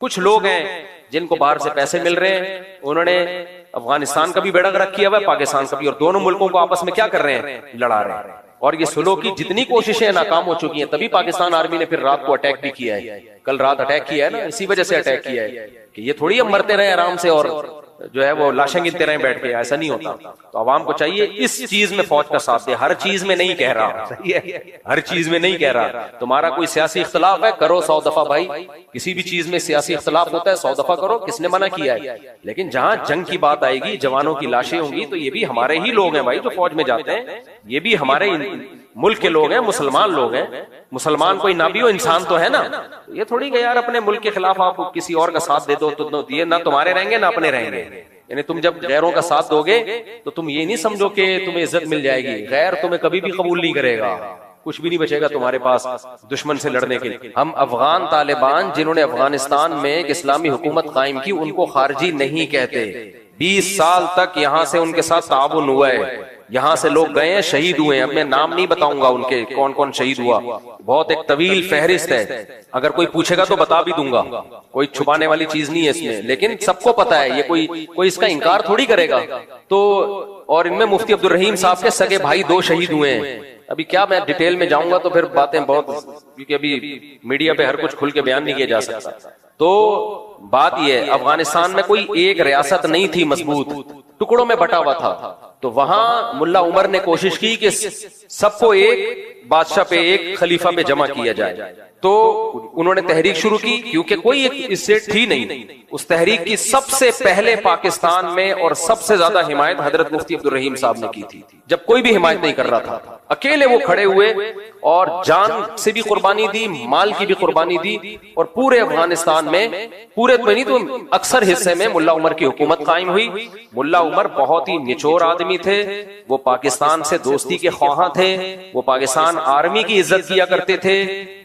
कुछ लोग हैं जिनको बाहर से पैसे मिल रहे हैं, उन्होंने अफगानिस्तान का भी बेड़ा गर्क किया हुआ है, पाकिस्तान का भी, और दोनों मुल्कों को आपस में क्या कर रहे हैं, लड़ा रहे हैं। और ये सुलह की जितनी कोशिशें नाकाम हो चुकी हैं, तभी पाकिस्तान आर्मी ने फिर रात को अटैक भी किया है। कल रात अटैक किया है ना, इसी वजह से अटैक किया है कि ये थोड़ी हम मरते रहे आराम से और जो है वो लाशें गिनते रहे बैठ के, ऐसा नहीं होता। तो आवाम को चाहिए इस चीज में फौज का साथ दे। हर चीज में नहीं कह रहा, सही है, हर चीज में नहीं कह रहा। तुम्हारा कोई सियासी इख्तलाफ है, करो 100 दफा भाई, किसी भी चीज में सियासी इख्तलाफ होता है, 100 दफा करो, किसने मना किया है। लेकिन जहां जंग की बात आएगी, जवानों की लाशें होंगी, तो ये भी हमारे ही लोग हैं भाई जो फौज में जाते हैं, ये भी हमारे मुल्क के लोग हैं, मुसलमान लोग हैं। मुसलमान कोई ना भी हो, इंसान तो है ना। ये थोड़ी कि यार अपने मुल्क के खिलाफ आप किसी और का साथ दे दो तो ये ना तुम्हारे रहेंगे ना अपने रहेंगे। यानी तुम जब गैरों का साथ दोगे तो तुम ये नहीं समझो कि तुम्हें इज्जत मिल जाएगी, गैर तुम्हें कभी भी कबूल नहीं करेगा, कुछ भी नहीं बचेगा तुम्हारे पास दुश्मन से लड़ने के लिए। हम अफगान तालिबान जिन्होंने अफगानिस्तान में एक इस्लामी हुकूमत कायम की, उनको खारजी नहीं कहते। 20 साल तक यहाँ से उनके साथ ताउन हुआ है, यहाँ से लोग गए हैं, शहीद हुए हैं। अब मैं नाम नहीं बताऊंगा उनके कौन कौन शहीद हुआ, बहुत एक तवील फहरिस्त है, अगर कोई पूछेगा तो बता भी दूंगा, कोई छुपाने वाली चीज नहीं है इसमें, लेकिन सबको पता है, ये कोई इसका इनकार थोड़ी करेगा। तो और इनमें मुफ्ती अब्दुल रहीम साहब के सगे भाई 2 शहीद हुए हैं। अभी क्या मैं डिटेल में जाऊंगा तो फिर बातें बहुत, क्योंकि अभी मीडिया पे हर कुछ खुल के बयान नहीं किया जा सकता। तो बात यह, अफगानिस्तान में कोई एक रियासत नहीं थी मजबूत, टुकड़ों में बटा हुआ था। तो वहां मुल्ला उमर ने कोशिश की कि सबको एक बादशाह पे, एक खलीफा पे जमा किया जाए। तो उन्होंने तहरीक शुरू की, क्योंकि कोई एक स्टेट थी नहीं। उस तहरीक की सबसे पहले पाकिस्तान में और सबसे ज्यादा हिमायत हजरत मुफ्ती अब्दुल रहीम साहब ने की थी, जब कोई भी हिमायत नहीं कर रहा था। अकेले वो खड़े हुए और जान से भी कुर्बानी दी, माल की भी कुर्बानी दी, और पूरे अफगानिस्तान में, पूरे तो नहीं तो अक्सर हिस्से में मुल्ला उमर की हुकूमत कायम हुई। मुल्ला उमर बहुत ही निचोर आदमी थे, वो पाकिस्तान से दोस्ती के ख्वाहां थे, वो पाकिस्तान आर्मी की इज्जत किया करते थे,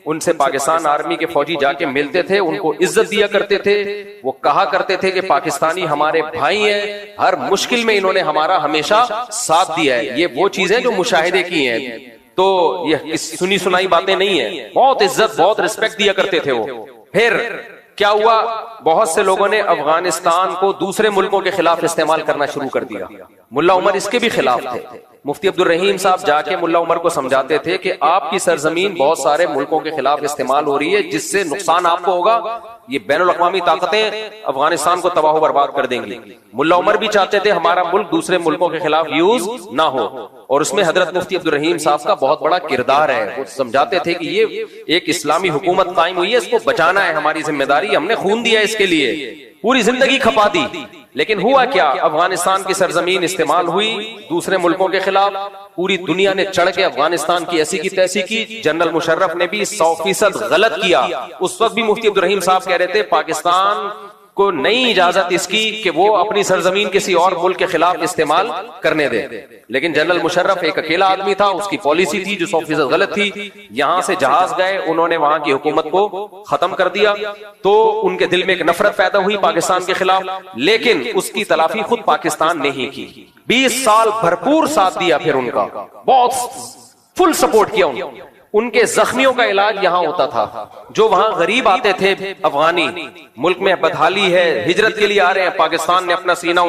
उनसे पाकिस्तान आर्मी के फौजी जाके मिलते थे, उनको इज्जत दिया करते थे। वो कहा करते थे कि पाकिस्तानी हमारे भाई हैं, हर मुश्किल में इन्होंने हमारा हमेशा साथ दिया है। ये वो चीजें जो मुशाहिदे की हैं, तो ये सुनी सुनाई बातें नहीं है। बहुत इज्जत, बहुत रिस्पेक्ट दिया करते थे वो। फिर क्या हुआ, बहुत से लोगों ने अफगानिस्तान को दूसरे मुल्कों के खिलाफ इस्तेमाल करना शुरू कर दिया। मुल्ला उमर इसके भी खिलाफ थे। मुफ्ती अब्दुल रहीम साहब जाके मुल्ला उमर को समझाते थे कि आपकी सरजमीन बहुत सारे मुल्कों के खिलाफ इस्तेमाल हो रही है, जिससे नुकसान आपको होगा। ये बैनुल अक़वामी ताकतें अफगानिस्तान को तबाह बर्बाद कर देंगी। मुल्ला उमर भी चाहते थे हमारा मुल्क दूसरे मुल्कों के खिलाफ यूज ना हो, और उसमें हजरत मुफ्ती अब्दुल रहीम साहब का बहुत बड़ा किरदार है। वो समझाते थे कि ये एक इस्लामी हुकूमत कायम हुई है, इसको बचाना है हमारी जिम्मेदारी, हमने खून दिया इसके लिए, पूरी जिंदगी खपा दी। लेकिन हुआ क्या, अफगानिस्तान की सरजमीन इस्तेमाल हुई दूसरे मुल्कों के खिलाफ। पूरी दुनिया ने चढ़ के अफगानिस्तान की ऐसी की तैसी की। जनरल मुशर्रफ ने भी 100% गलत किया। उस वक्त भी मुफ्ती अब्दुल रहीम साहब कह रहे थे पाकिस्तान को नहीं इजाजत इसकी कि वो अपनी सरजमीन किसी और मुल्क के खिलाफ इस्तेमाल करने दे। लेकिन जनरल मुशर्रफ एक अकेला आदमी था, उसकी पॉलिसी थी जो 100% गलत थी। यहां से जहाज गए, उन्होंने वहां की हुकूमत को खत्म कर दिया। तो उनके दिल में एक नफरत पैदा हुई पाकिस्तान के खिलाफ, लेकिन उसकी तलाफी खुद पाकिस्तान ने ही की। 20 साल भरपूर साथ दिया, फिर उनका बहुत फुल सपोर्ट किया। उनके जख्मियों का इलाज यहां होता था। जो वहां गरीब आते थे अफगानी, मुल्क में बदहाली है, हिजरत के लिए आ रहे हैं, पाकिस्तान ने अपना सीना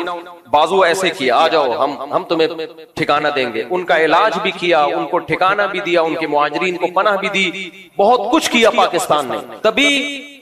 बाजू ऐसे किया, आ जाओ हम तुम्हें ठिकाना देंगे। उनका इलाज भी किया, उनको ठिकाना भी दिया, उनके मुहाजिरीन को पनाह भी दी, बहुत कुछ किया पाकिस्तान ने। तभी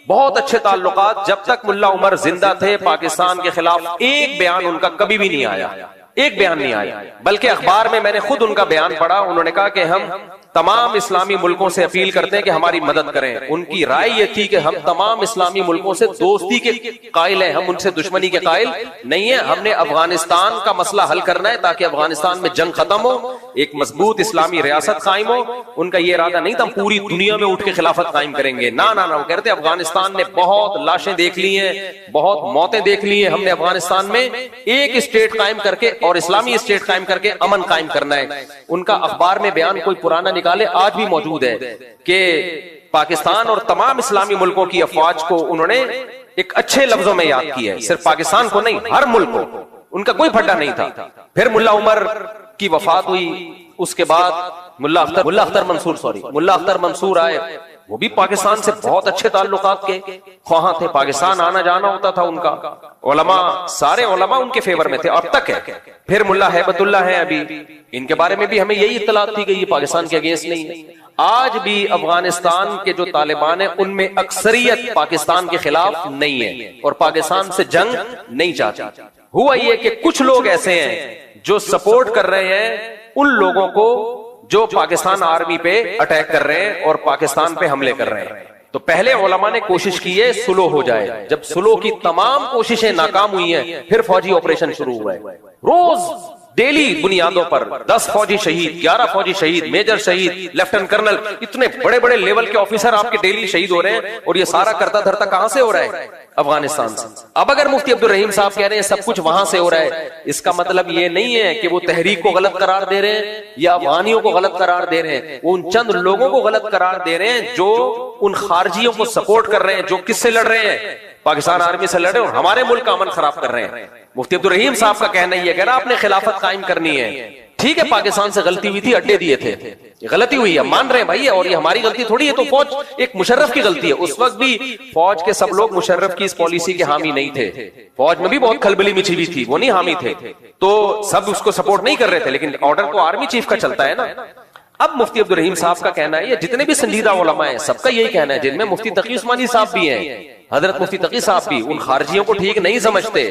बहुत अच्छे ताल्लुकात। जब तक मुल्ला उमर जिंदा थे, पाकिस्तान के खिलाफ एक बयान उनका कभी भी नहीं आया, एक बयान नहीं आया। बल्कि अखबार में मैंने खुद उनका बयान पढ़ा, उन्होंने कहा कि हम तमाम इस्लामी मुल्कों से अपील करते हैं कि हमारी मदद करें। उनकी राय ये थी कि हम तमाम इस्लामी मुल्कों से दोस्ती के कायल हैं, हम उनसे दुश्मनी के कायल नहीं है। हमने अफगानिस्तान का मसला हल करना है ताकि अफगानिस्तान में जंग खत्म हो, एक मजबूत इस्लामी रियासत कायम हो। उनका ये इरादा नहीं था पूरी दुनिया में उठ के खिलाफत कायम करेंगे, ना ना ना। वो कहते अफगानिस्तान ने बहुत लाशें देख ली हैं, बहुत मौतें देख ली हैं, हमने अफगानिस्तान में एक स्टेट कायम करके और इस्लामी स्टेट कायम करके अमन कायम करना है। उनका अखबार में बयान कोई पुराना निकाले, आज भी मौजूद है कि पाकिस्तान और तमाम इस्लामी मुल्कों की अफवाज को उन्होंने एक अच्छे लफ्जों में याद किया है, सिर्फ पाकिस्तान को नहीं, हर मुल्क को। उनका कोई फड्डा नहीं था। फिर मुल्ला उमर की वफात हुई, उसके बाद मुल्ला अख्तर मंसूर आए। वो भी पाकिस्तान से बहुत अच्छे ताल्लुकात के ख्वाह थे, पाकिस्तान आना जाना होता था उनका। उलमा, सारे उलमा उनके फेवर में थे, अब तक है। फिर मुल्ला हैबतुल्ला है, अभी इनके बारे में भी हमें यही इत्तला दी गई, पाकिस्तान के अगेंस्ट नहीं है। आज भी अफगानिस्तान के जो तालिबान है उनमें अक्सरियत पाकिस्तान के खिलाफ नहीं है और पाकिस्तान से जंग नहीं चाहती। हुआ ये कि कुछ लोग ऐसे हैं जो सपोर्ट कर रहे हैं उन लोगों को जो पाकिस्तान आर्मी पे अटैक कर रहे हैं और पाकिस्तान पे हमले कर रहे हैं। तो पहले उलमा ने कोशिश की है सुलह हो जाए। जब सुलह की तमाम कोशिशें नाकाम हुई हैं, फिर फौजी ऑपरेशन शुरू हुआ है। रोज डेली बुनियादों पर 10 फौजी शहीद, 11 फौजी शहीद, मेजर शहीद, लेफ्टिनेंट कर्नल, इतने बड़े बड़े लेवल के ऑफिसर आपके डेली शहीद हो रहे हैं। और ये सारा करता धरता कहां से हो रहा है? अफगानिस्तान से। अब अगर मुफ्ती अब्दुल रहीम साहब कह रहे हैं सब कुछ वहां से हो रहा है, इसका मतलब ये नहीं है कि वो तहरीक को गलत करार दे रहे हैं या अफगानियों को गलत करार दे रहे हैं। वो उन चंद लोगों को गलत करार दे रहे हैं जो उन खारजियों को सपोर्ट कर रहे हैं, जो किससे लड़ रहे हैं? पाकिस्तान आर्मी से लड़े और हमारे मुल्क का अमन खराब कर रहे हैं। मुफ्ती अब्दुल रहीम साहब का कहना ही है, कह रहा आपने खिलाफत कायम करनी है। ठीक है, पाकिस्तान से गलती हुई थी, अड्डे दिए थे, गलती हुई है, मान रहे हैं भाई, और ये हमारी गलती थोड़ी है। तो फौज एक मुशर्रफ की गलती है। उस वक्त भी फौज के सब लोग मुशर्रफ की इस पॉलिसी के हामी नहीं थे। फौज में भी बहुत खलबली मची हुई थी, वो नहीं हामी थे, तो सब उसको सपोर्ट नहीं कर रहे थे, लेकिन ऑर्डर तो आर्मी चीफ का चलता है ना। अब मुफ्ती अब्दुल रहीम साहब का कहना है, ये जितने भी संजीदा उलमा है सबका यही कहना है, जिनमें मुफ्ती तकी उस्मानी साहब भी हैं, हजरत मुफ्ती तकी साहब भी उन खारजियों को ठीक नहीं समझते,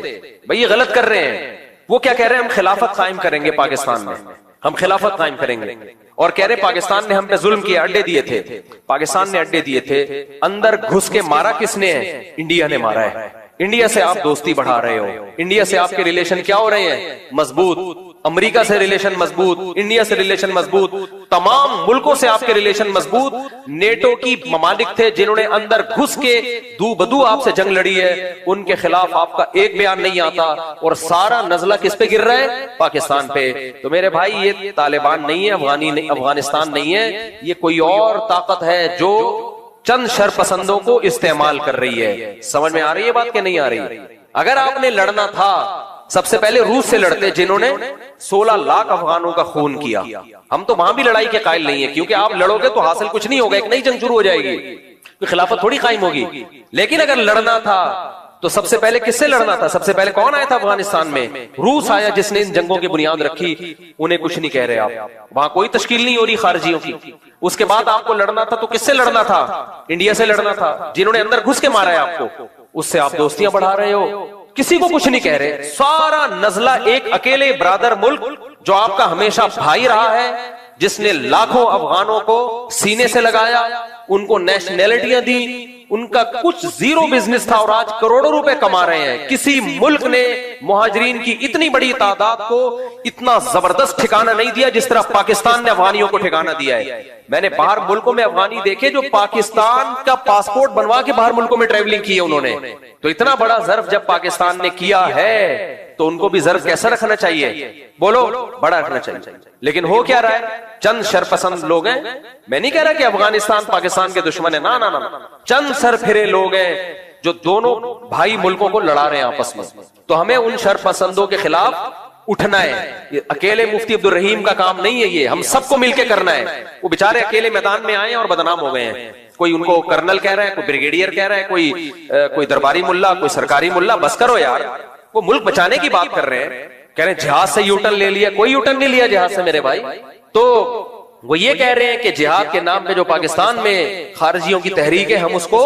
भाई ये गलत कर रहे हैं। वो क्या कह रहे हैं? हम खिलाफत कायम करेंगे पाकिस्तान में, हम खिलाफत कायम करेंगे। और कह रहे पाकिस्तान ने हम पे जुल्म किया, अड्डे दिए थे, पाकिस्तान ने अड्डे दिए थे। अंदर घुस के मारा किसने है? इंडिया ने मारा है। इंडिया से आप दोस्ती बढ़ा रहे हो, इंडिया से आपके रिलेशन क्या हो रहे हैं? मजबूत। अमेरिका से रिलेशन मजबूत, इंडिया से रिलेशन मजबूत, तमाम मुल्कों से आपके रिलेशन मजबूत। नेटो की ममालिक थे जिन्होंने अंदर घुस के दू बदू आपसे जंग लड़ी है, उनके खिलाफ आपका एक बयान नहीं आता और सारा नजला किस पे गिर रहा है? पाकिस्तान पे। तो मेरे भाई ये तालिबान नहीं है, अफगानिस्तान नहीं है, ये कोई और ताकत है जो चंद शरपसंदों को इस्तेमाल कर रही है। समझ में आ रही है बात कि नहीं आ रही? अगर आपने लड़ना था सबसे पहले रूस से लड़ते, जिन्होंने 16 लाख अफगानों का खून किया। हम तो वहां भी लड़ाई के कायल नहीं है, क्योंकि आप लड़ोगे तो हासिल कुछ नहीं होगा, एक नई जंग शुरू हो जाएगी, तो खिलाफत थोड़ी कायम होगी। लेकिन अगर लड़ना था तो सबसे पहले किससे लड़ना था? सबसे पहले कौन आया था अफगानिस्तान में? रूस आया, जिसने इन जंगों की बुनियाद रखी। उन्हें कुछ नहीं कह रहे आप, वहां कोई तश्कील नहीं हो रही खारजियों की। उसके बाद आपको लड़ना था तो किससे लड़ना था? इंडिया से लड़ना था, जिन्होंने अंदर घुस के मारा है आपको। उससे आप दोस्तियां बढ़ा रहे हो, किसी को कुछ नहीं कह रहे। सारा नजला एक अकेले ब्रादर मुल्क जो आपका हमेशा भाई रहा है, जिसने लाखों अफगानों को सीने से लगाया, उनको नेशनैलिटियां दी, उनका कुछ जीरो बिजनेस था और आज करोड़ों रुपए कमा रहे हैं। किसी मुल्क ने मुहाजिरीन की इतनी बड़ी तादाद को इतना जबरदस्त ठिकाना नहीं दिया जिस तरह पाकिस्तान ने अफगानियों को ठिकाना दिया है। मैंने बाहर मुल्कों में अफगानी देखे जो पाकिस्तान का पासपोर्ट बनवा के बाहर मुल्कों में ट्रेवलिंग की है उन्होंने। तो इतना बड़ा जर्फ जब पाकिस्तान ने किया है तो उनको भी जर्फ कैसा रखना चाहिए? बोलो, बड़ा रखना चाहिए। लेकिन हो क्या रहा है? चंद शरपसंद लोग हैं। मैं नहीं कह रहा कि अफगानिस्तान पाकिस्तान के दुश्मन है, ना ना ना, चंद सरफिरे लोग हैं जो दोनों भाई मुल्कों को लड़ा रहे हैं आपस में। तो हमें उन शरपसंदों के खिलाफ उठना है। ये अकेले मुफ्ती अब्दुल रहीम का काम नहीं है, ये हम सबको मिलकर करना है। वो बेचारे अकेले मैदान में आए और बदनाम हो गए हैं। कोई उनको कर्नल कह रहा है, कोई ब्रिगेडियर कह रहा है, कोई दरबारी मुल्ला, कोई सरकारी मुल्ला। बस करो यार, वो मुल्क बचाने की बात कर रहे हैं, कह रहे हैं जहाज से यूटर्न ले लिया। कोई यूटर्न नहीं लिया जहाज से मेरे भाई। तो वो ये कह रहे हैं कि जिहाद के नाम पे जो पाकिस्तान में खारजियों की तहरीक है, हम उसको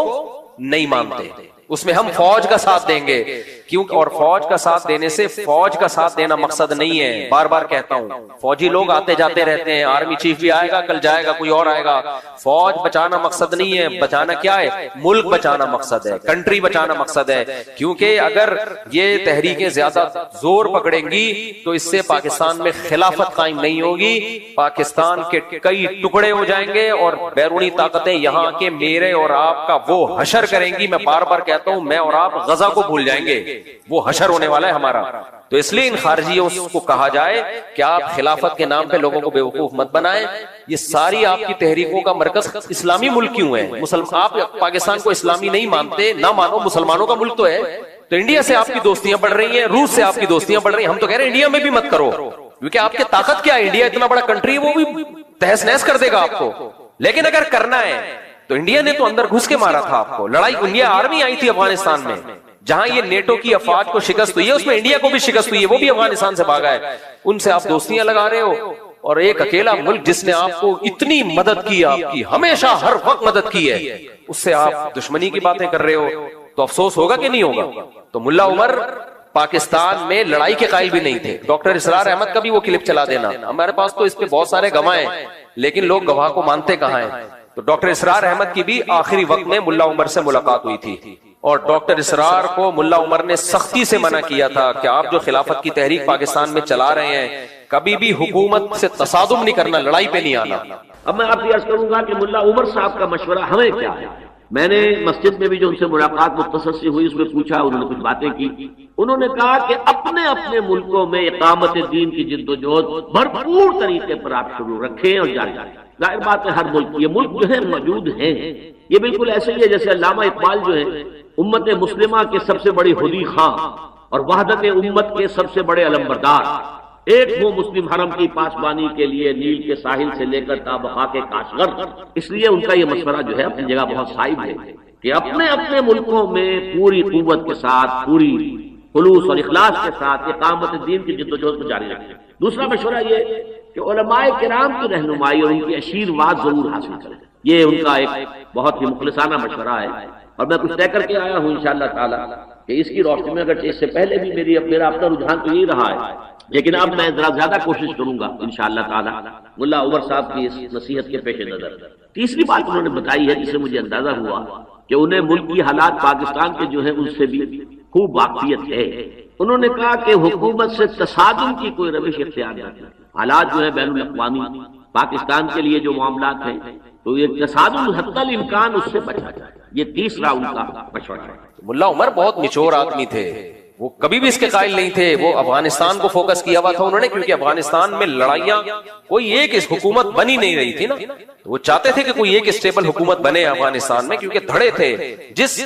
नहीं मानते, उसमें हम फौज का साथ देंगे। क्योंकि और फौज का साथ देने से फौज का साथ देना मकसद नहीं है। बार बार कहता हूं, फौजी लोग आते जाते रहते हैं, आर्मी चीफ भी आएगा, कल जाएगा, कोई और आएगा। फौज बचाना मकसद नहीं है। बचाना क्या है? मुल्क बचाना मकसद है, कंट्री बचाना मकसद है। क्योंकि अगर ये तहरीकें ज्यादा जोर पकड़ेंगी तो इससे पाकिस्तान में खिलाफत कायम नहीं होगी, पाकिस्तान के कई टुकड़े हो जाएंगे और बैरूनी ताकतें यहाँ के मेरे और आपका वो हशर करेंगी। मैं बार बार कहता हूं, मैं और आप गजा को भूल जाएंगे, वो हशर होने वाला है हमारा। तो इसलिए इन खारजियों को कहा जाए कि आप खिलाफत के नाम पे लोगों को बेवकूफ मत बनाएं। ये सारी आपकी तहरीकों का मरकज इस्लामी मुल्क क्यों है? मुसलमान, आप पाकिस्तान को इस्लामी नहीं मानते, ना मानो, मुसलमानों का मुल्क तो है। तो इंडिया से आपकी दोस्तियां बढ़ रही हैं, रूस से आपकी दोस्तियां बढ़ रही हैं। हम तो कह रहे हैं इंडिया में भी मत करो, क्योंकि आपकी ताकत क्या है? इंडिया इतना बड़ा कंट्री है, वो भी तहस नहस कर देगा आपको। लेकिन अगर करना है तो इंडिया ने तो अंदर घुस के मारा था आपको। लड़ाई, इंडिया आर्मी आई थी अफगानिस्तान में, जहां ये नेटो की अफवाज को शिकस्त हुई है उसमें इंडिया को भी शिकस्त हुई है, वो भी अफगानिस्तान से भागा है। उनसे आप दोस्तियां लगा रहे हो, और एक अकेला मुल्क जिसने आपको इतनी मदद की, आपकी हमेशा हर वक्त मदद की है, उससे आप दुश्मनी की बातें कर रहे हो, तो अफसोस होगा कि नहीं होगा? तो मुल्ला उमर पाकिस्तान में लड़ाई के कायल भी नहीं थे। डॉक्टर इसरार अहमद का भी वो क्लिप चला देना, हमारे पास तो इस पे बहुत सारे गवाह हैं, लेकिन लोग गवाह को मानते कहां हैं। तो डॉक्टर इसरार अहमद की भी आखिरी वक्त में मुल्ला उमर से मुलाकात हुई थी, और डॉक्टर इसरार को मुल्ला उमर ने सख्ती से मना किया था कि आप जो खिलाफत की तहरीक पाकिस्तान में चला रहे हैं, कभी भी हुकूमत से तसादुम नहीं करना, लड़ाई पे नहीं आना। अब मैं आपसे अर्ज करूंगा कि मुल्ला उमर साहब का मशवरा हमें क्या है। मैंने मस्जिद में भी जो उनसे मुलाकात मुख्तसर से हुई उसमें पूछा, उन्होंने कुछ बातें की। उन्होंने कहा कि अपने अपने मुल्कों में इकामत दीन की जिद्दोजहद भरपूर तरीके पर आप शुरू रखें और जारी रखें। जाहिर बात है हर मुल्क, ये मुल्क जो है मौजूद है, ये बिल्कुल ऐसे ही है जैसे अल्लामा इकबाल जो है उम्मत मुस्लिमा के सबसे बड़े खुदी खां और वहदत उम्मत के सबसे बड़े अलमबरदार, एक वो मुस्लिम हरम की पासबानी के लिए नील के साहिल से लेकर ताबका के काशगर। इसलिए उनका ये मशवरा जो है अपनी जगह बहुत साइब है कि अपने अपने मुल्कों में पूरी कुव्वत के साथ, पूरी खुलूस और इखलास के साथ इकामत दीन की जिद्दोजहद को जारी रखें। दूसरा मशवरा ये कि उलमाए किराम की रहनुमाई और उनकी आशीर्वाद जरूर हासिल करें। ये उनका एक बहुत ही मुखलिसाना मशवरा है, और मैं कुछ तय करके आया हूं इंशाअल्लाह ताला कि इसकी रोशनी में, अगर इससे पहले भी मेरा अपना रुझान तो यही रहा है, लेकिन अब मैं जरा ज्यादा कोशिश करूंगा इंशाअल्लाह ताला मुल्ला उमर साहब की इस नसीहत के पेश नजर। तीसरी बात उन्होंने बताई है जिससे मुझे अंदाजा हुआ कि उन्हें मुल्क की हालात पाकिस्तान के जो है उनसे भी खूब वाकियत है। उन्होंने कहा कि हुकूमत से तसादुम की कोई रविश इख्तियार न करें। हालात जो है बैनुल अक़वामी पाकिस्तान के लिए जो मामलात हैं, तो ये तसादुम हत्तल इम्कान उससे बचा जाए। ये तीसरा उनका मशवरा है। मुल्ला उमर बहुत निचोर आदमी थे, वो कभी भी इसके कायल नहीं थे। वो अफगानिस्तान को फोकस किया हुआ था उन्होंने, क्योंकि अफगानिस्तान में लड़ाइयां, कोई एक इस हुकूमत बनी नहीं रही थी ना, तो वो चाहते थे कि कोई एक स्टेबल हुकूमत बने अफगानिस्तान में, क्योंकि धड़े थे। जिस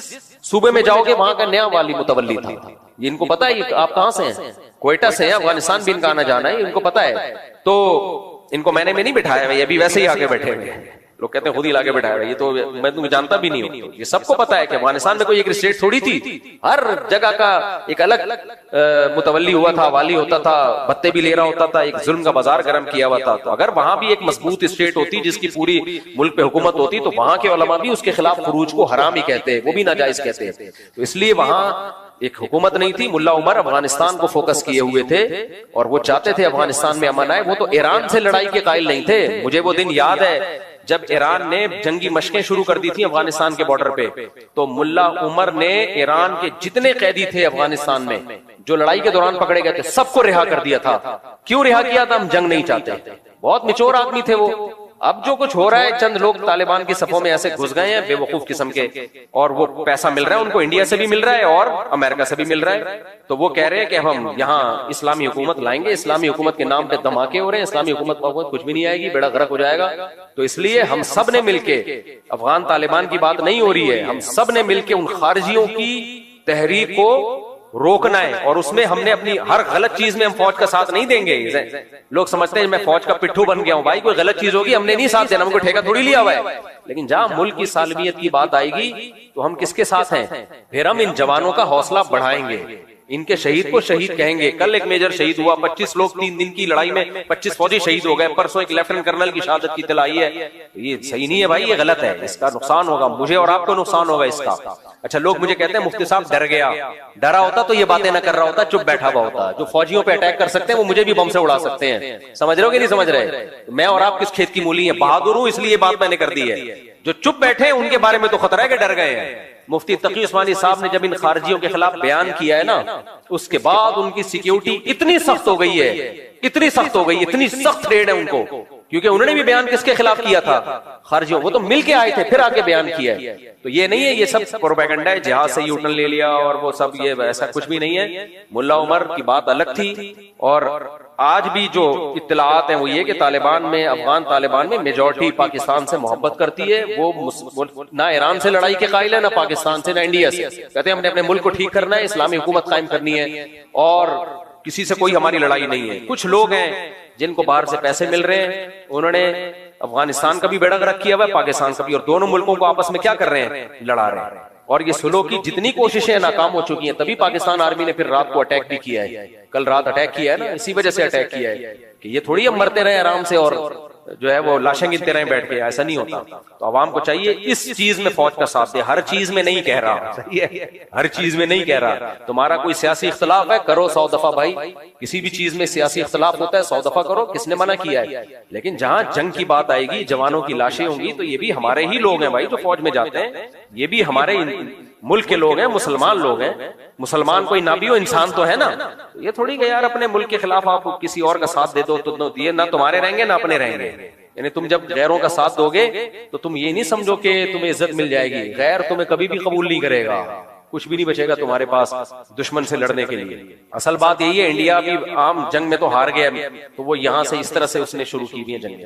सूबे में जाओगे वहां का नया वाली मुतवल्ली था। इनको पता है आप कहां से हैं, क्वेटा से हैं, अफगानिस्तान भी इनका आना जाना है, इनको पता है। तो इनको मैंने में नहीं बिठाया है, ये भी वैसे ही आगे बैठे हुए हैं। लोग कहते हैं खुद ही लाके बैठाया है, ये तो मैं तुम्हें जानता भी नहीं हूं। ये सबको पता है कि अफगानिस्तान में कोई एक स्टेट थोड़ी थी, हर जगह का एक अलग मुतवल्ली हुआ था, वाली होता था, भत्ते भी ले रहा होता था, एक जुल्म का बाजार गर्म किया हुआ था। तो अगर वहां भी एक मजबूत स्टेट होती जिसकी पूरी मुल्क पे हुकूमत होती, तो वहां के उलमा भी उसके खिलाफ खुरूज को हराम ही कहते हैं, वो भी नाजायज कहते हैं। तो इसलिए वहां एक हुकूमत नहीं थी। मुल्ला उमर अफगानिस्तान को फोकस किए हुए थे और वो चाहते थे अफगानिस्तान में अमन आए। वो तो ईरान से लड़ाई के कायल नहीं थे। मुझे वो दिन याद है जब ईरान ने जंगी मशकें शुरू कर दी थी अफगानिस्तान के बॉर्डर पे, तो मुल्ला उमर ने ईरान के जितने कैदी थे अफगानिस्तान में जो लड़ाई के दौरान पकड़े गए थे, सबको रिहा कर दिया था। क्यों रिहा किया था? हम जंग नहीं चाहते। बहुत निचोर आदमी थे वो। अब जो कुछ हो रहा है, चंद लोग तालिबान की सफों में ऐसे घुस गए हैं बेवकूफ किस्म के, और वो पैसा मिल रहा है उनको, इंडिया से भी मिल रहा है और अमेरिका से भी मिल रहा है। तो वो कह रहे हैं कि हम यहाँ इस्लामी हुकूमत लाएंगे, इस्लामी हुकूमत के नाम पे धमाके हो रहे हैं, इस्लामी हुकूमत कुछ भी नहीं आएगी, बेड़ा गर्क हो जाएगा। तो इसलिए हम सब ने मिलके, अफगान तालिबान की बात नहीं हो रही है, हम सब ने मिलके उन खारजियों की तहरीक को रोकना है, और उसमें हमने अपनी हर गलत चीज में हम फौज का साथ नहीं देंगे। लोग समझते हैं मैं फौज का पिट्ठू बन गया हूं। भाई कोई गलत चीज होगी हमने नहीं साथ देना, हमको ठेका थोड़ी लिया हुआ है। लेकिन जहां मुल्क की सालमियत की बात आएगी तो हम किसके साथ हैं? फिर हम इन जवानों का हौसला बढ़ाएंगे, इनके शहीद को शहीद कहेंगे। कल एक मेजर शहीद हुआ, 25 लोग 3 दिन की लड़ाई में 25 फौजी शहीद हो गए। परसों एक लेफ्टिनेंट कर्नल की शहादत की इत्तला आई है। ये सही नहीं है भाई, ये गलत है, इसका नुकसान होगा, मुझे और आपको नुकसान होगा इसका। अच्छा, लोग मुझे कहते हैं मुफ्ती साहब डर गया, डरा होता तो ये बातें न कर रहा होता, चुप बैठा हुआ होता। जो फौजियों पे अटैक कर सकते हैं वो मुझे भी बम से उड़ा सकते हैं। समझ रहे हो कि नहीं समझ रहे? मैं और आप किस खेत की मूली है? बहादुर हूं इसलिए बात मैंने कर दी है। जो चुप बैठे हैं उनके बारे में तो खतरा है कि डर गए हैं। मुफ्ती तकी उस्मानी साहब ने जब इन खारजियों के खिलाफ बयान किया है ना, उसके बाद उनकी सिक्योरिटी इतनी सख्त हो गई है, इतनी सख्त हो गई, इतनी सख्त रेड है उनको, क्योंकि उन्होंने भी बयान किसके खिलाफ किया था? खारजियों। वो तो मिल के आए थे फिर आके बयान किया है। तो ये नहीं है ये सब प्रोपेगेंडा है, जिहाद से यूटर्न ले लिया और वो सब, ये ऐसा कुछ भी नहीं है। मुल्ला उमर की बात अलग थी। और आज भी जो इत्तलात हैं वो ये कि तालिबान में, अफगान तालिबान में मेजॉरिटी पाकिस्तान से मोहब्बत करती है। वो ना ईरान से लड़ाई के कायल है, ना पाकिस्तान से, ना इंडिया से। कहते हैं हमने अपने मुल्क को ठीक करना है, इस्लामी हुकूमत कायम करनी है और किसी से कोई हमारी लड़ाई नहीं है। कुछ लोग हैं जिनको बाहर से पैसे मिल रहे हैं, उन्होंने अफगानिस्तान का भी बेड़ा गर्क किया हुआ है, पाकिस्तान का भी, और दोनों मुल्कों को आपस में क्या कर रहे हैं, लड़ा रहे हैं। और ये सुलह की जितनी कोशिशें नाकाम हो चुकी हैं, तभी पाकिस्तान आर्मी ने फिर रात को अटैक भी किया है। कल रात अटैक किया है ना, इसी वजह से अटैक किया है कि ये थोड़ी हम मरते रहे आराम से और जो है वो लाशें गिनते रहे बैठ के, ऐसा नहीं होता। तो आवाम को चाहिए इस चीज में फौज का साथ दे। हर चीज में नहीं कह रहा, सही है, हर चीज में नहीं कह रहा। तुम्हारा कोई सियासी इख्तलाफ है, करो 100 दफा भाई, किसी भी चीज में सियासी इख्तलाफ होता है, 100 दफा करो, किसने मना किया है। लेकिन जहां जंग की बात आएगी, जवानों की लाशें होंगी, तो ये भी हमारे ही लोग हैं भाई जो फौज में जाते हैं, ये भी हमारे मुल्क के लोग हैं, मुसलमान लोग हैं। मुसलमान कोई ना भी हो, इंसान तो है ना। ये थोड़ी कि यार अपने मुल्क के खिलाफ आप किसी और का साथ दे दो, तो ये ना तुम्हारे रहेंगे ना अपने रहेंगे। यानी तुम जब गैरों का साथ दोगे तो तुम ये नहीं समझो कि तुम्हें इज्जत मिल जाएगी, गैर तुम्हें कभी भी कबूल नहीं करेगा, कुछ भी नहीं बचेगा तुम्हारे पास दुश्मन से लड़ने के लिए। असल बात यही है, इंडिया भी आम जंग में तो हार गया, तो वो यहाँ से इस तरह से उसने शुरू की हुई है जंग।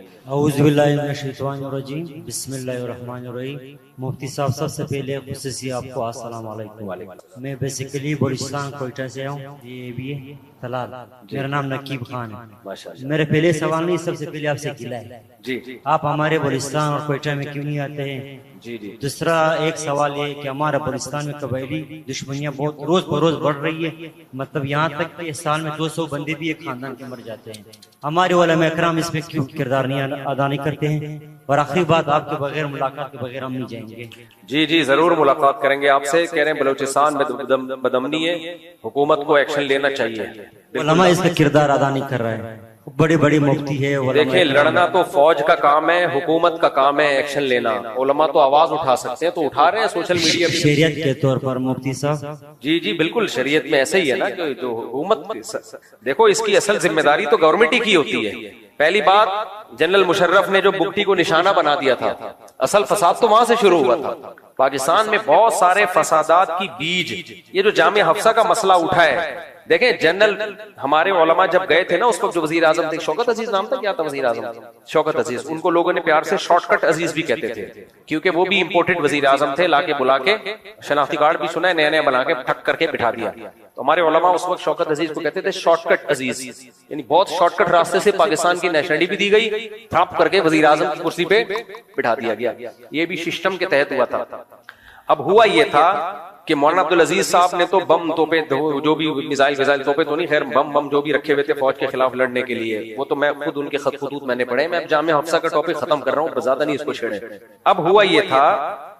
बिस्मिल्लाहिर्रहमानिर्रहीम। मुफ्ती साहब, सबसे पहले खुसूसी आपको अस्सलाम वालेकुम। मैं बेसिकली बलूचिस्तान कोयटा से हूँ, ये भी तलाल, मेरा नाम नकीब खान है। माशाअल्लाह। मेरे पहले सवाल नहीं, सबसे पहले आपसे गिला है जी, आप हमारे बलूचिस्तान और कोयटा में क्यों नहीं आते हैं? जी जी। दूसरा एक सवाल ये कि हमारा बलूचिस्तान में कबायली दुश्मनियां बहुत रोज बरोज बढ़ रही है, मतलब यहाँ तक कि साल में 200 बंदे भी एक खानदान के मर जाते हैं। हमारे उलमा इकराम इसमें क्यों किरदार नहीं अदा नहीं करते हैं? और आखिरी बात, आपके बगैर मुलाकात के बगैर हम नहीं जाएंगे। जी जी, जरूर मुलाकात करेंगे आपसे। कह रहे हैं बलूचिस्तान में बदअमनी है, हुकूमत को एक्शन लेना चाहिए। उलमा इसका किरदार अदा नहीं कर रहा है, बड़ी बड़ी मुफ्ती है। देखिए, लड़ना तो फौज का काम है, हुकूमत का काम है एक्शन लेना। उलमा तो आवाज उठा सकते हैं, तो उठा रहे हैं सोशल मीडिया पे। शरीयत के तौर पर मुफ्ती साहब, जी जी बिल्कुल, शरीयत में ऐसे ही है ना कि जो हुकूमत, देखो इसकी असल जिम्मेदारी तो गवर्नमेंट ही की होती है। पहली बात, जनरल मुशर्रफ ने जो बुगटी को निशाना बना दिया था, असल फसाद तो वहां से शुरू हुआ था। पाकिस्तान में बहुत सारे फसादात की बीज, ये जो जामिया हफ्सा का मसला उठा है, देखें जनरल हमारे उलमा जब गए थे ना, उस वक्त जो वजीर आजम थे, शौकत अजीज नाम था, क्या था वजीर आजम, शौकत अजीज, उनको लोगों ने प्यार से शॉर्टकट अजीज भी कहते थे, क्योंकि वो भी इंपोर्टेड वजीर आजम थे। लाके बुला के शनाख्ती कार्ड भी सुना है, नया नया बना के ठक करके बिठा दिया। तो हमारे उलमा उस वक्त शौकत अजीज को कहते थे शॉर्टकट अजीज, यानी बहुत शॉर्टकट रास्ते से पाकिस्तान की नेशनलिटी भी दी गई, थाप करके वजीर आजम की कुर्सी पे बिठा दिया गया। ये भी सिस्टम के तहत हुआ था। अब हुआ ये था कि मौलाना अब्दुल अजीज साहब ने तो बम तोपे, जो भी मिसाइल तोपे तो नहीं, खैर बम जो भी रखे हुए थे फौज के खिलाफ लड़ने के लिए, वो तो मैं खुद उनके खतूत मैंने पढ़े। मैं जामिया हफ्सा का टॉपिक खत्म कर रहा हूँ, ज्यादा नहीं इसको छेड़े। अब हुआ ये था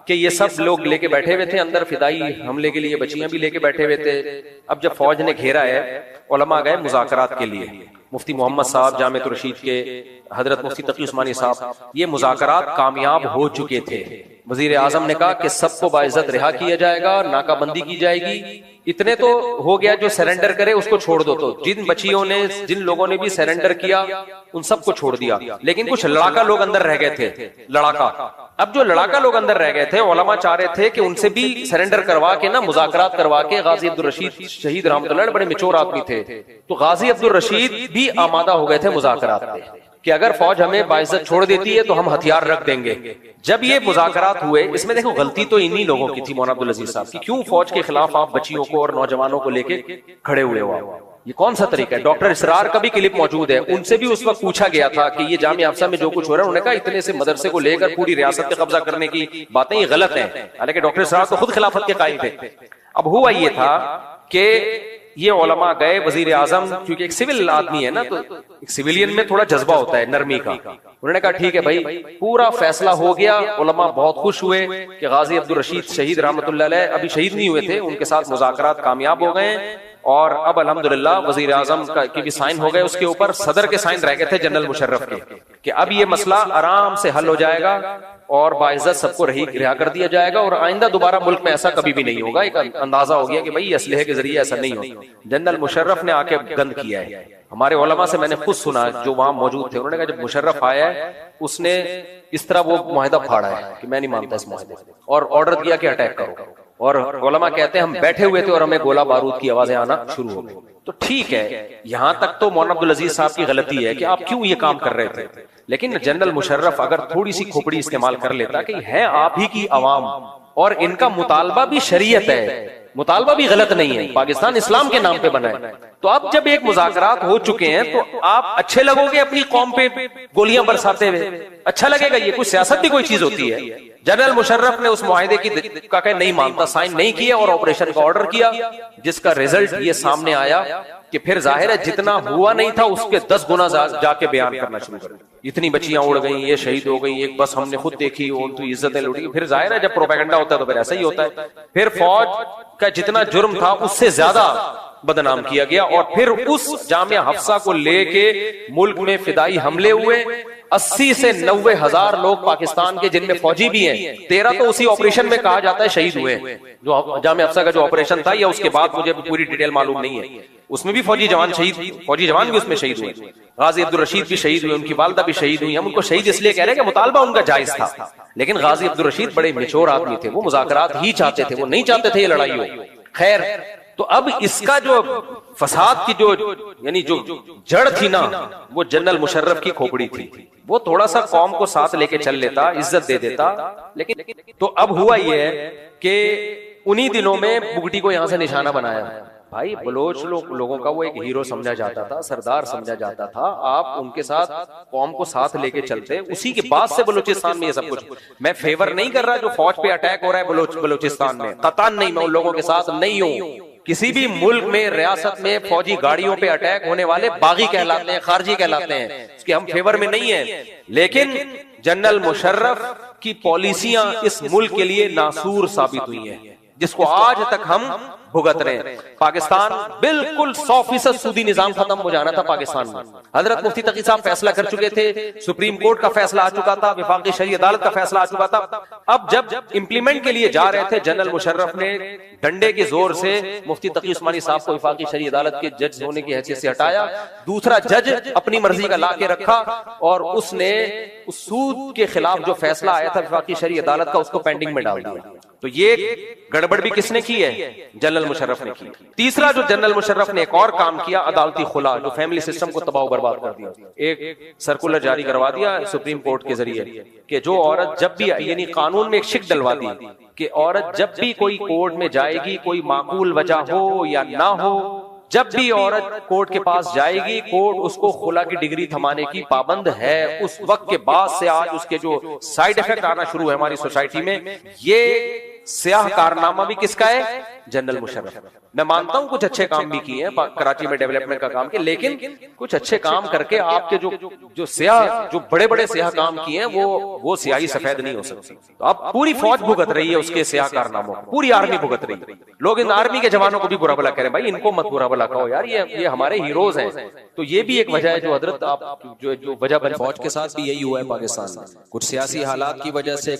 कि ये सब लोग लेके बैठे हुए थे अंदर, फिदाई हमले के लिए बच्चियां भी लेके बैठे हुए थे। अब जब फौज ने घेरा है, उलमा गए मुज़ाकरात के लिए, मुफ्ती मोहम्मद साहब जामिअतुर रशीद के, हजरत मुफ्ती तकी उस्मानी साहब, ये मुज़ाकरात कामयाब हो चुके थे। वजीर आजम ने कहा कि सबको बाइज्जत रिहा किया जाएगा, नाकाबंदी की जाएगी। इतने तो हो गया, जो सरेंडर करे उसको छोड़ दो। तो जिन बच्चियों ने, जिन लोगों ने भी सरेंडर किया, उन सबको छोड़ दिया। लेकिन कुछ लड़ाका लोग अंदर रह गए थे, लड़ाका। अब जो लड़ाका लोग अंदर रह गए थे, उलमा चाह रहे थे कि उनसे भी सरेंडर करवा के ना, मुज़ाकरात करवा के, गाजी अब्दुल रशीद शहीद रहमतुल्लाह बड़े मेच्योर आदमी थे, तो गाजी अब्दुल रशीद भी आमादा हो गए थे मुज़ाकरात पे कि अगर फौज हमें बाइज्जत छोड़ देती है तो हम हथियार रख देंगे। जब ये मुज़ाकरात हुए, इसमें देखो गलती तो इन्हीं लोगों की थी, मौलाना अब्दुल अजीज साहब की। क्यों फौज के खिलाफ आप बच्चियों को और नौजवानों को लेके खड़े हुए हो? ये कौन सा तरीका है? डॉक्टर इसरार का भी क्लिप मौजूद है, उनसे भी उस वक्त पूछा गया था कि ये जामिया हफ्सा में जो कुछ हो रहा है, उन्होंने कहा इतने से मदरसे को लेकर पूरी रियासत पे कब्जा करने की बातें ये गलत हैं। हालांकि डॉक्टर इसरार तो खुद खिलाफत के कायल थे। अब हुआ ये था कि ये उलमा गए, वजीर आजम क्योंकि एक सिविल आदमी है ना, तो एक सिविलियन में थोड़ा जज्बा होता है नरमी का। उन्होंने कहा ठीक है भाई, पूरा फैसला हो गया। उलमा बहुत खुश हुए कि गाजी अब्दुल रशीद शहीद रहमतुल्लाह अलैह अभी शहीद नहीं हुए थे, उनके साथ मुज़ाकरात कामयाब हो गए। और अब अल्हम्दुलिल्लाह वजीर आजम के भी साइन हो गए उसके ऊपर, सदर के साइन रह गए थे जनरल मुशर्रफ के, कि अब ये मसला आराम से हल हो जाएगा और बाइज्जत सबको रिहा कर दिया जाएगा और आइंदा दोबारा मुल्क में ऐसा कभी भी नहीं होगा। एक अंदाजा हो गया कि भाई असलहे के जरिए ऐसा नहीं हो। जनरल मुशर्रफ ने आके गंद किया है। हमारे उलमा से मैंने खुद सुना जो वहां मौजूद थे, उन्होंने कहा जब मुशर्रफ आया है उसने इस तरह वो मुआहिदा फाड़ा है कि मैं नहीं मानता इस मुआहिदे, और ऑर्डर दिया कि अटैक करो। और उलमा कहते हैं हम बैठे हुए थे और हमें गोला बारूद की आवाजें आना शुरू हो गई। तो ठीक है, यहां तक तो मौलाना अब्दुल अजीज साहब की गलती है कि आप क्यों ये काम कर रहे थे। लेकिन जनरल मुशर्रफ अगर थोड़ी सी खोपड़ी इस्तेमाल कर लेता कि है आप ही की आवाम, और इनका मुतालबा भी शरीयत है, मुतालबा भी गलत नहीं है, पाकिस्तान इस्लाम के नाम पे बना है। तो अब जब एक मुज़ाकरात हो चुके हैं तो आप अच्छे लगोगे अपनी कौम पे गोलियां बरसाते हुए, अच्छा लगेगा? ये कुछ सियासत भी कोई चीज होती है? जनरल मुशर्रफ ने उस मुआहिदे की का नहीं मानता, साइन नहीं किया और ऑपरेशन का ऑर्डर किया, जिसका रिजल्ट ये सामने आया कि फिर जाहिर है जितना हुआ नहीं था उसके 10 गुना जाके बयान करना शुरू कर। इतनी बच्चियां उड़ गई, ये शहीद हो गई, एक बस हमने खुद देखी, उनकी इज्जतें लुटी। फिर जाहिर है जब प्रोपेगेंडा होता है तो फिर ऐसा ही होता है। फिर फौज का जितना जुर्म था उससे ज्यादा बदनाम किया गया और फिर उस जामिया हफ्सा को लेके मुल्क में फिदाई हमले हुए। 80 से 90 हजार लोग पाकिस्तान के, जिनमें फौजी भी हैं, 13 तो उसी ऑपरेशन में कहा जाता है शहीद हुए, जो जामिया हफ्सा का जो ऑपरेशन था, या उसके बाद मुझे पूरी डिटेल मालूम नहीं है। उसमें भी फौजी जवान भी उसमें शहीद हुए। गाजी अब्दुल रशीद भी शहीद हुए, उनकी वालदा भी शहीद हुई। हम उनको शहीद इसलिए कह रहे हैं कि मुतालबा उनका जायज था, लेकिन गाजी अब्दुल रशीद बड़े मेच्योर आदमी थे, वो मुज़ाकरात ही चाहते थे, वो नहीं चाहते थे ये लड़ाई हो। खैर, तो अब इसका जो फसाद की जो यानी जो जड़ थी ना, वो जनरल मुशर्रफ की खोपड़ी थी। वो थोड़ा सा कौम को साथ लेके चल लेता, इज्जत दे देता, लेकिन तो अब हुआ ये है कि उन्हीं दिनों में बुगटी को यहां से निशाना बनाया। भाई बलोच लोगों का वो एक हीरो समझा जाता था, सरदार समझा जाता था। आप उनके साथ कौम को साथ लेके चलते, उसी के बाद से बलूचिस्तान में ये सब कुछ। मैं फेवर नहीं कर रहा जो फौज पे अटैक हो रहा है बलूचिस्तान में, कतान नहीं, मैं उन लोगों के साथ नहीं हूं। किसी भी मुल्क में, रियासत में फौजी गाड़ियों पे अटैक होने वाले बागी कहलाते हैं, खारजी कहलाते हैं, इसके हम फेवर में नहीं है। लेकिन जनरल मुशर्रफ की पॉलिसियां इस मुल्क के लिए नासूर साबित हुई हैं, जिसको आज तक हम भुगत रहे हैं। पाकिस्तान बिल्कुल 100% सूदी निजाम खत्म हो जाना था पाकिस्तान में। हजरत मुफ्ती तकी साहब फैसला कर चुके थे, सुप्रीम कोर्ट का फैसला आ चुका था, वफाकी शरई अदालत का फैसला आ चुका था। अब जब इंप्लीमेंट के लिए जा रहे थे, जनरल मुशर्रफ ने डंडे के जोर से मुफ्ती तकी उस्मानी साहब को वफाकी शरई अदालत के जज होने की हैसियत से हटाया। दूसरा जज अपनी मर्जी का ला के रखा और उसने उस सूद के खिलाफ जो फैसला आया था वफाकी शरई अदालत का, उसको पेंडिंग में डाल दिया। तो ये गड़बड़ भी किसने की है? जनरल मुशर्रफ ने की। तीसरा जो जनरल मुशर्रफ ने एक और काम किया, अदालती खुला, जो फैमिली सिस्टम को तबाह बर्बाद कर दिया। एक सर्कुलर जारी करवा दिया सुप्रीम कोर्ट के जरिए कि जो औरत जब भी, यानी कानून में एक शिक डलवा दी कि औरत जब भी कोई कोर्ट में जाएगी, कोई माकूल वजह हो या ना हो, जब भी औरत कोर्ट के पास जाएगी, कोर्ट उसको खुला की डिग्री थमाने की पाबंद है। उस वक्त के बाद से आज उसके जो साइड इफेक्ट आना शुरू है हमारी सोसाइटी में, ये स्याह कारनामा भी किसका है? जनरल मुशर्रफ। मैं मानता हूं कुछ अच्छे काम भी किए हैं, कराची में डेवलपमेंट का काम किया, लेकिन कुछ अच्छे काम करके आपके जो स्याह, जो बड़े बड़े स्याह काम किए हैं, वो स्याही सफेद नहीं हो सकती। तो अब पूरी फौज भुगत रही है उसके स्याह कारनामों को, पूरी आर्मी भुगत रही है। लोग इन आर्मी के जवानों को भी बुरा भला कह रहे हैं, भाई इनको मत बुरा भला कहो यार, ये हमारे हीरोज हैं। तो ये भी एक वजह है जो हजरत आप जो वजह बनी। फौज के साथ भी यही हुआ है पाकिस्तान में, कुछ सियासी हालात की वजह से